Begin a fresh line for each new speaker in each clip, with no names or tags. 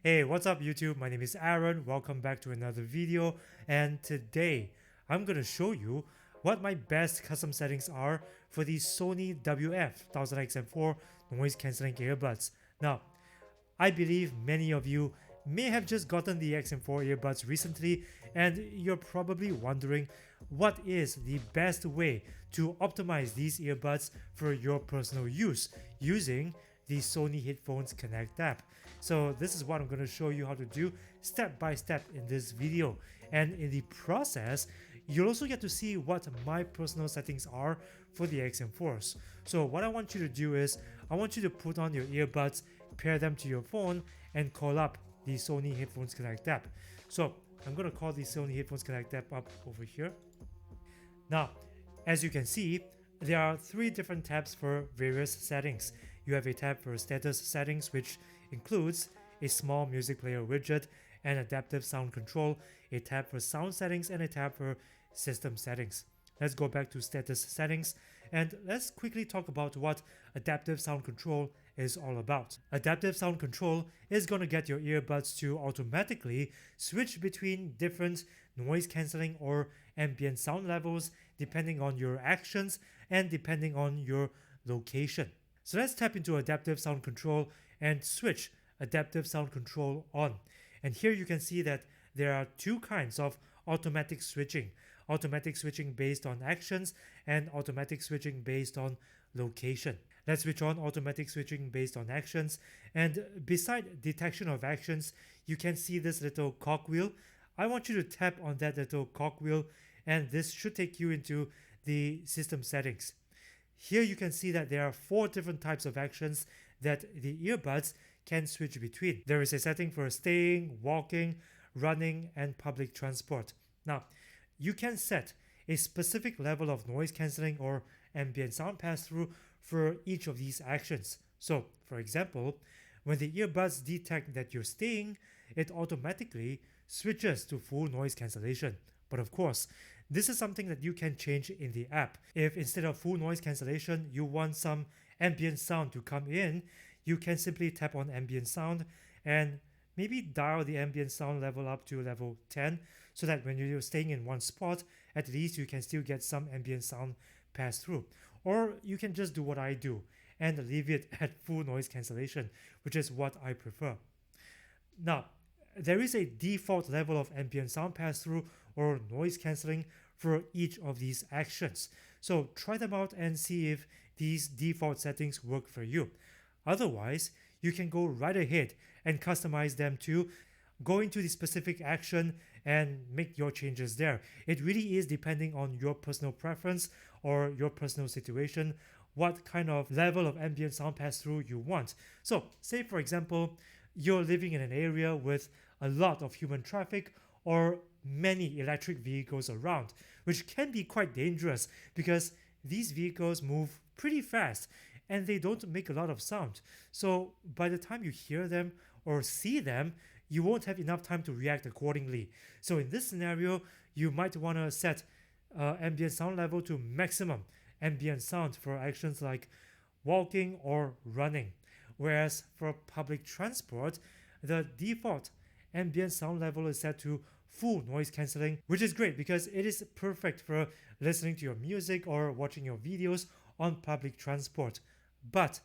Hey, what's up YouTube? My name is Aaron. Welcome back to another video, and today I'm gonna show you what my best custom settings are for the Sony WF-1000XM4 noise cancelling earbuds. Now, I believe many of you may have just gotten the XM4 earbuds recently, and you're probably wondering what is the best way to optimize these earbuds for your personal use using the Sony Headphones Connect app. So this is what I'm going to show you how to do step by step in this video, and in the process you'll also get to see what my personal settings are for the XM4s. So what I want you to do is I want you to put on your earbuds, pair them to your phone, and call up the Sony Headphones Connect app. So I'm going to call the Sony Headphones Connect app up over here. Now, as you can see, there are three different tabs for various settings. You have a tab for status settings, which includes a small music player widget and adaptive sound control, a tab for sound settings, and a tab for system settings. Let's go back to status settings and let's quickly talk about what adaptive sound control is all about. Adaptive sound control is going to get your earbuds to automatically switch between different noise cancelling or ambient sound levels depending on your actions and depending on your location. So let's tap into adaptive sound control and switch adaptive sound control on. And here you can see that there are two kinds of automatic switching based on actions and automatic switching based on location. Let's switch on automatic switching based on actions, and beside detection of actions you can see this little cogwheel. I want you to tap on that little cogwheel and this should take you into the system settings. Here you can see that there are four different types of actions that the earbuds can switch between. There is a setting for staying, walking, running, and public transport. Now, you can set a specific level of noise cancelling or ambient sound pass-through for each of these actions. So, for example, when the earbuds detect that you're staying, it automatically switches to full noise cancellation. But of course, this is something that you can change in the app. If instead of full noise cancellation, you want some ambient sound to come in, you can simply tap on ambient sound and maybe dial the ambient sound level up to level 10 so that when you're staying in one spot, at least you can still get some ambient sound pass through. Or you can just do what I do and leave it at full noise cancellation, which is what I prefer. Now, there is a default level of ambient sound pass through or noise cancelling for each of these actions. So try them out and see if these default settings work for you. Otherwise, you can go right ahead and customize them to go into the specific action and make your changes there. It really is depending on your personal preference or your personal situation, what kind of level of ambient sound pass through you want. So say for example, you're living in an area with a lot of human traffic or many electric vehicles around, which can be quite dangerous because these vehicles move pretty fast and they don't make a lot of sound. So by the time you hear them or see them, you won't have enough time to react accordingly. So in this scenario, you might want to set ambient sound level to maximum ambient sound for actions like walking or running. Whereas for public transport, the default ambient sound level is set to full noise cancelling, which is great because it is perfect for listening to your music or watching your videos on public transport. But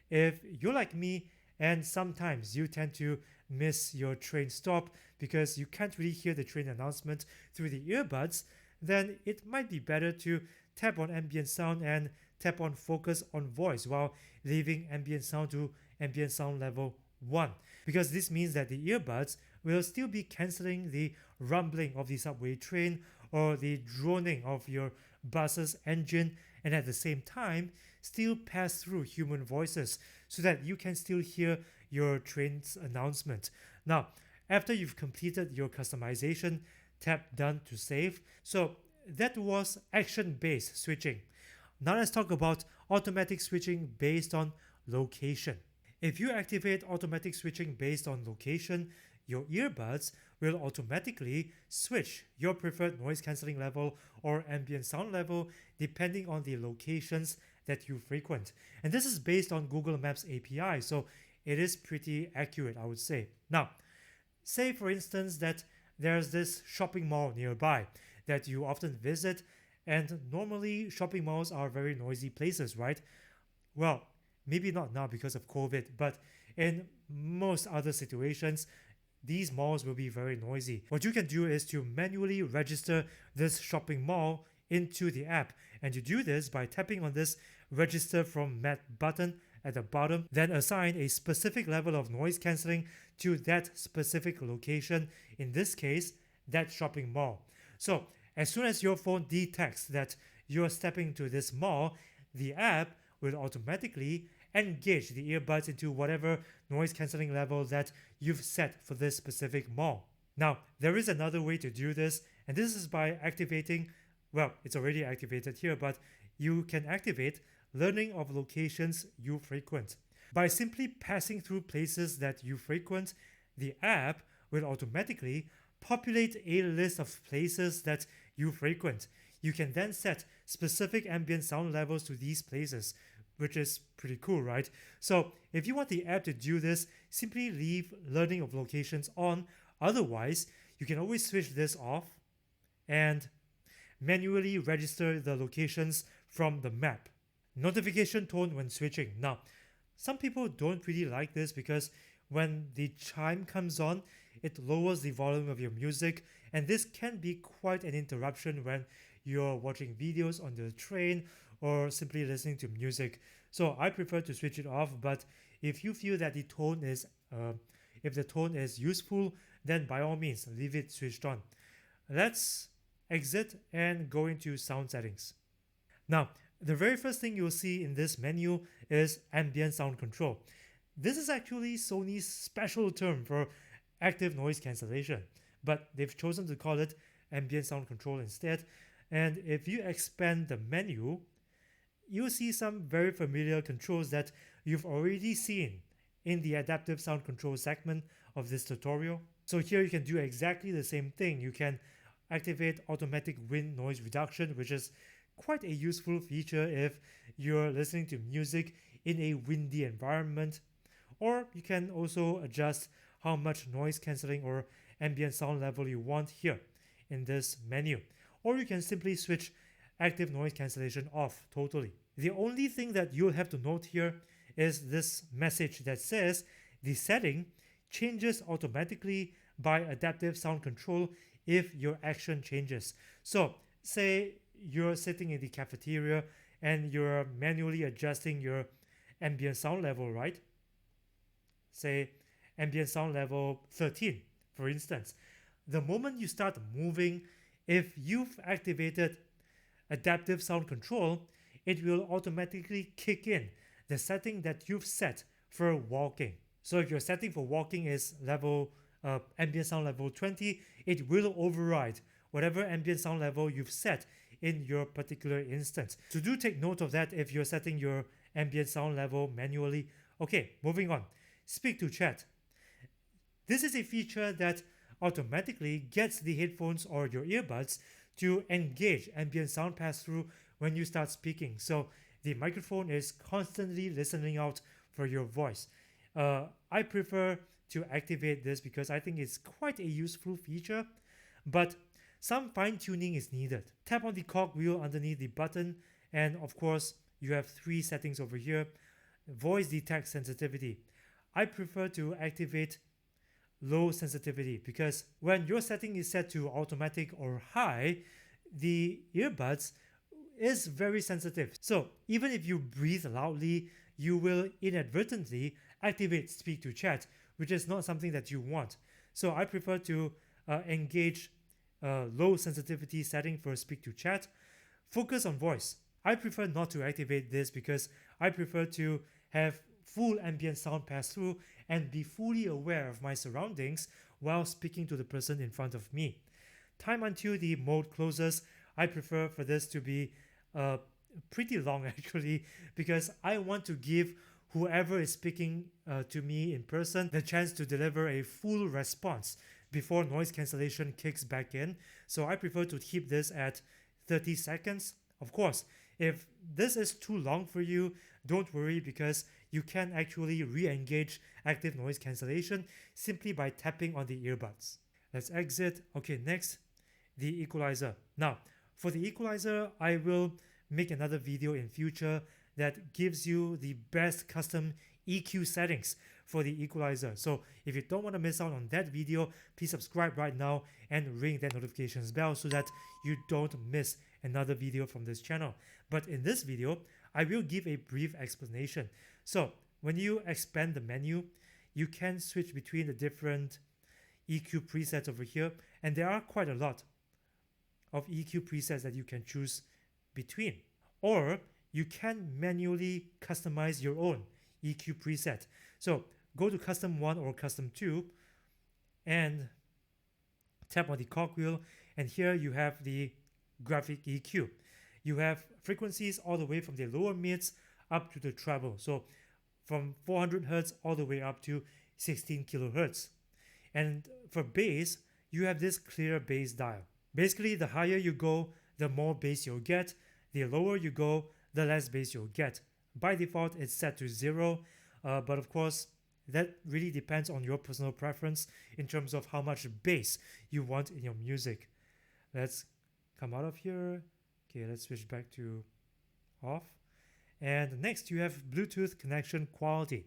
if you're like me and sometimes you tend to miss your train stop because you can't really hear the train announcement through the earbuds, then it might be better to tap on ambient sound and tap on focus on voice while leaving ambient sound to ambient sound level 1, because this means that the earbuds will still be cancelling the rumbling of the subway train or the droning of your bus's engine, and at the same time still pass through human voices so that you can still hear your train's announcement. Now, after you've completed your customization, tap done to save. So that was action-based switching. Now let's talk about automatic switching based on location. If you activate automatic switching based on location, your earbuds will automatically switch your preferred noise cancelling level or ambient sound level depending on the locations that you frequent. And this is based on Google Maps API, so it is pretty accurate, I would say. Now, say for instance that there's this shopping mall nearby that you often visit, and normally shopping malls are very noisy places, right? Well, maybe not now because of COVID, but in most other situations, these malls will be very noisy. What you can do is to manually register this shopping mall into the app, and you do this by tapping on this register from Mat button at the bottom, then assign a specific level of noise cancelling to that specific location, in this case, that shopping mall. So as soon as your phone detects that you're stepping to this mall, the app will automatically engage the earbuds into whatever noise cancelling level that you've set for this specific mall. Now, there is another way to do this, and this is by activating, well, it's already activated here, but you can activate learning of locations you frequent. By simply passing through places that you frequent, the app will automatically populate a list of places that you frequent. You can then set specific ambient sound levels to these places, which is pretty cool, right? So if you want the app to do this, simply leave learning of locations on. Otherwise, you can always switch this off and manually register the locations from the map. Notification tone when switching. Now, some people don't really like this because when the chime comes on, it lowers the volume of your music, and this can be quite an interruption when you're watching videos on the train or simply listening to music. So I prefer to switch it off, but if you feel that the tone is useful, then by all means leave it switched on. Let's exit and go into sound settings. Now, the very first thing you'll see in this menu is ambient sound control. This is actually Sony's special term for active noise cancellation, but they've chosen to call it ambient sound control instead. And if you expand the menu, you'll see some very familiar controls that you've already seen in the adaptive sound control segment of this tutorial. So here you can do exactly the same thing. You can activate automatic wind noise reduction, which is quite a useful feature if you're listening to music in a windy environment. Or you can also adjust how much noise cancelling or ambient sound level you want here in this menu. Or you can simply switch active noise cancellation off totally. The only thing that you'll have to note here is this message that says the setting changes automatically by adaptive sound control if your action changes. So say you're sitting in the cafeteria and you're manually adjusting your ambient sound level, right? Say ambient sound level 13, for instance. The moment you start moving, if you've activated adaptive sound control, it will automatically kick in the setting that you've set for walking. So if your setting for walking is ambient sound level 20, it will override whatever ambient sound level you've set in your particular instance. So do take note of that if you're setting your ambient sound level manually. Okay, moving on. Speak to chat. This is a feature that automatically gets the headphones or your earbuds to engage ambient sound pass-through when you start speaking. So the microphone is constantly listening out for your voice. I prefer to activate this because I think it's quite a useful feature, but some fine-tuning is needed. Tap on the cog wheel underneath the button, and of course, you have 3 settings over here. Voice detect sensitivity. I prefer to activate low sensitivity because when your setting is set to automatic or high, the earbuds is very sensitive. So even if you breathe loudly, you will inadvertently activate speak to chat, which is not something that you want. So I prefer to engage low sensitivity setting for speak to chat. Focus on voice. I prefer not to activate this because I prefer to have full ambient sound pass through and be fully aware of my surroundings while speaking to the person in front of me. Time until the mode closes. I prefer for this to be pretty long actually, because I want to give whoever is speaking to me in person the chance to deliver a full response before noise cancellation kicks back in. So I prefer to keep this at 30 seconds. Of course, if this is too long for you, don't worry because you can actually re-engage active noise cancellation simply by tapping on the earbuds. Let's exit. Okay, next, the equalizer. Now, for the equalizer, I will make another video in future that gives you the best custom EQ settings for the equalizer. So if you don't want to miss out on that video, please subscribe right now and ring that notifications bell so that you don't miss another video from this channel. But in this video, I will give a brief explanation. So when you expand the menu, you can switch between the different EQ presets over here, and there are quite a lot of EQ presets that you can choose between. Or you can manually customize your own EQ preset. So go to custom 1 or custom 2 and tap on the cogwheel, and here you have the graphic EQ. You have frequencies all the way from the lower mids up to the treble. So from 400 Hz all the way up to 16 kHz. And for bass, you have this clear bass dial. Basically, the higher you go, the more bass you'll get. The lower you go, the less bass you'll get. By default, it's set to 0, but of course, that really depends on your personal preference in terms of how much bass you want in your music. Let's come out of here. Okay, let's switch back to off. And next, you have Bluetooth connection quality.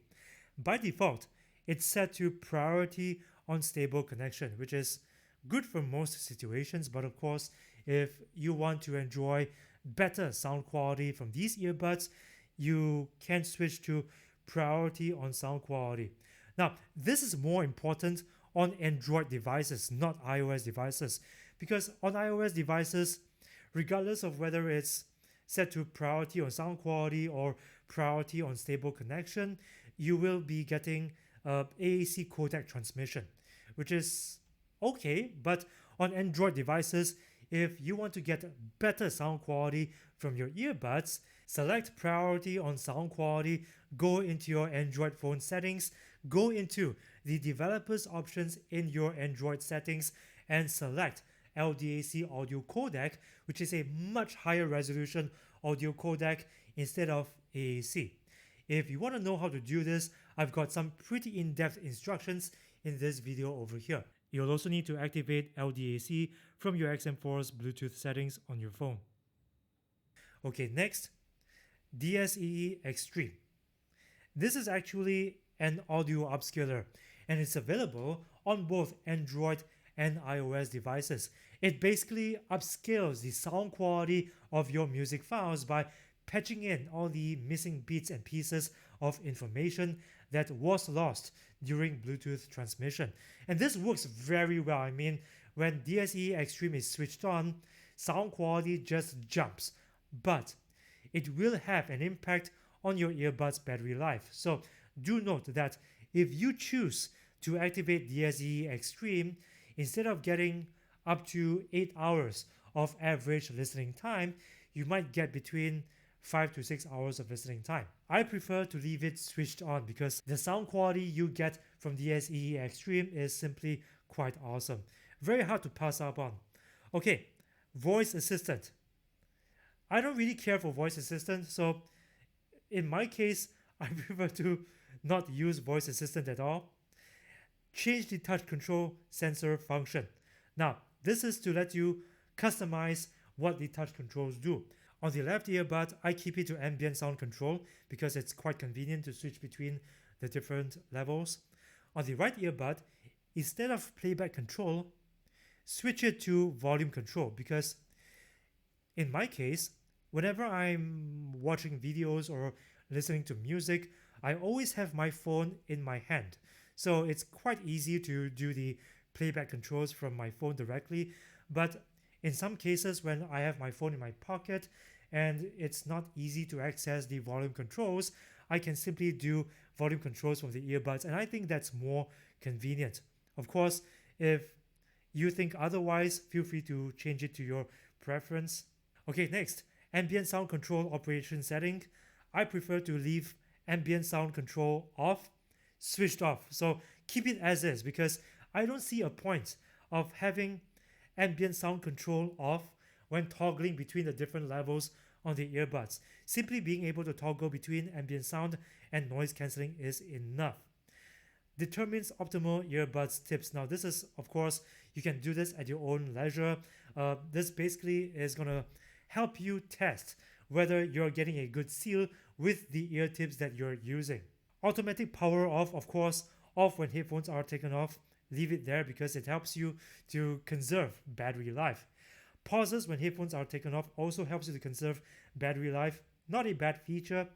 By default, it's set to priority on stable connection, which is good for most situations. But of course, if you want to enjoy better sound quality from these earbuds, you can switch to priority on sound quality. Now, this is more important on Android devices, not iOS devices, because on iOS devices, regardless of whether it's set to priority on sound quality or priority on stable connection, you will be getting AAC codec transmission, which is okay. But on Android devices, if you want to get better sound quality from your earbuds, select priority on sound quality, go into your Android phone settings, go into the developers options in your Android settings, and select LDAC audio codec, which is a much higher resolution audio codec instead of AAC. If you want to know how to do this, I've got some pretty in-depth instructions in this video over here. You'll also need to activate LDAC from your XM4's Bluetooth settings on your phone. Okay, next, DSEE Extreme. This is actually an audio upscaler, and it's available on both Android and iOS devices. It basically upscales the sound quality of your music files by patching in all the missing bits and pieces of information that was lost during Bluetooth transmission. And this works very well. I mean, when DSE Extreme is switched on, sound quality just jumps. But it will have an impact on your earbuds battery life. So do note that if you choose to activate DSE Extreme, instead of getting up to 8 hours of average listening time, you might get between 5 to 6 hours of listening time. I prefer to leave it switched on because the sound quality you get from DSE Extreme is simply quite awesome. Very hard to pass up on. Okay, voice assistant. I don't really care for voice assistant, so in my case, I prefer to not use voice assistant at all. Change the touch control sensor function. Now, this is to let you customize what the touch controls do. On the left earbud, I keep it to ambient sound control because it's quite convenient to switch between the different levels. On the right earbud, instead of playback control, switch it to volume control because in my case, whenever I'm watching videos or listening to music, I always have my phone in my hand. So it's quite easy to do the playback controls from my phone directly. But in some cases, when I have my phone in my pocket and it's not easy to access the volume controls, I can simply do volume controls from the earbuds, and I think that's more convenient. Of course, if you think otherwise, feel free to change it to your preference. Okay, next, ambient sound control operation setting. I prefer to leave ambient sound control off, switched off. So keep it as is because I don't see a point of having ambient sound control off when toggling between the different levels on the earbuds. Simply being able to toggle between ambient sound and noise cancelling is enough. Determines optimal earbuds tips. Now this is, of course, you can do this at your own leisure. This basically is going to help you test whether you're getting a good seal with the ear tips that you're using. Automatic power off, of course, off when headphones are taken off. Leave it there because it helps you to conserve battery life. Pauses when headphones are taken off also helps you to conserve battery life. Not a bad feature.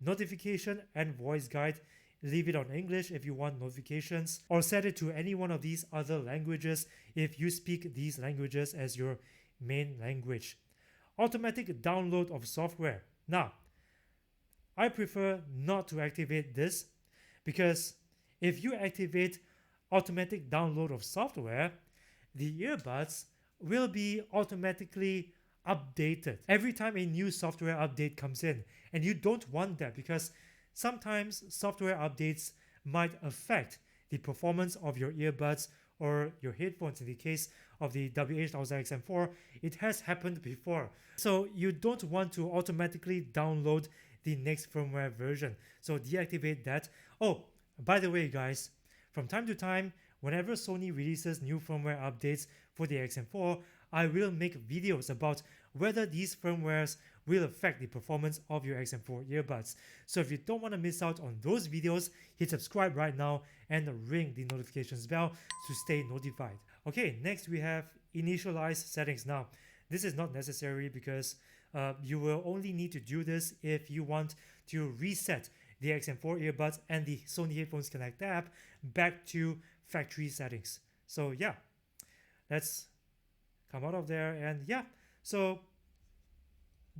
Notification and voice guide. Leave it on English if you want notifications, or set it to any one of these other languages if you speak these languages as your main language. Automatic download of software. Now, I prefer not to activate this because if you activate automatic download of software, the earbuds will be automatically updated every time a new software update comes in, and you don't want that because sometimes software updates might affect the performance of your earbuds or your headphones. In the case of the WF-1000XM4, it has happened before. So you don't want to automatically download the next firmware version. So deactivate that. Oh, by the way guys, from time to time, whenever Sony releases new firmware updates for the XM4, I will make videos about whether these firmwares will affect the performance of your XM4 earbuds. So if you don't want to miss out on those videos, hit subscribe right now and ring the notifications bell to stay notified. Okay, next we have initialize settings. Now, this is not necessary because you will only need to do this if you want to reset the XM4 earbuds and the Sony Headphones Connect app back to factory settings. So yeah, let's come out of there, and yeah, so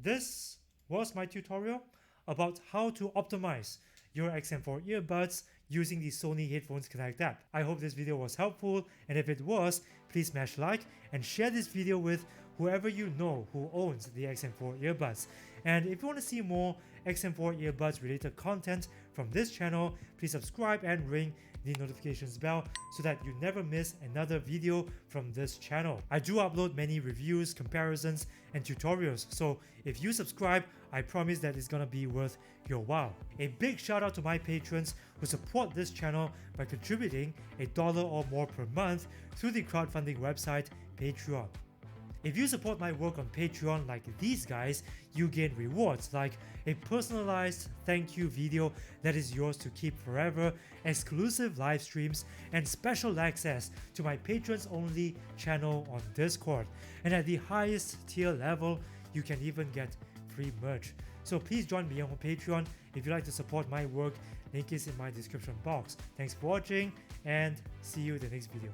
this was my tutorial about how to optimize your XM4 earbuds using the Sony Headphones Connect app. I hope this video was helpful, and if it was, please smash like and share this video with whoever you know who owns the XM4 earbuds. And if you want to see more XM4 earbuds related content from this channel, please subscribe and ring the notifications bell so that you never miss another video from this channel. I do upload many reviews, comparisons, and tutorials, so if you subscribe, I promise that it's gonna be worth your while. A big shout out to my patrons who support this channel by contributing $1 or more per month through the crowdfunding website Patreon. If you support my work on Patreon like these guys, you gain rewards like a personalized thank you video that is yours to keep forever, exclusive live streams, and special access to my patrons only channel on Discord. And at the highest tier level, you can even get free merch. So please join me on Patreon if you'd like to support my work. Link is in my description box. Thanks for watching and see you in the next video.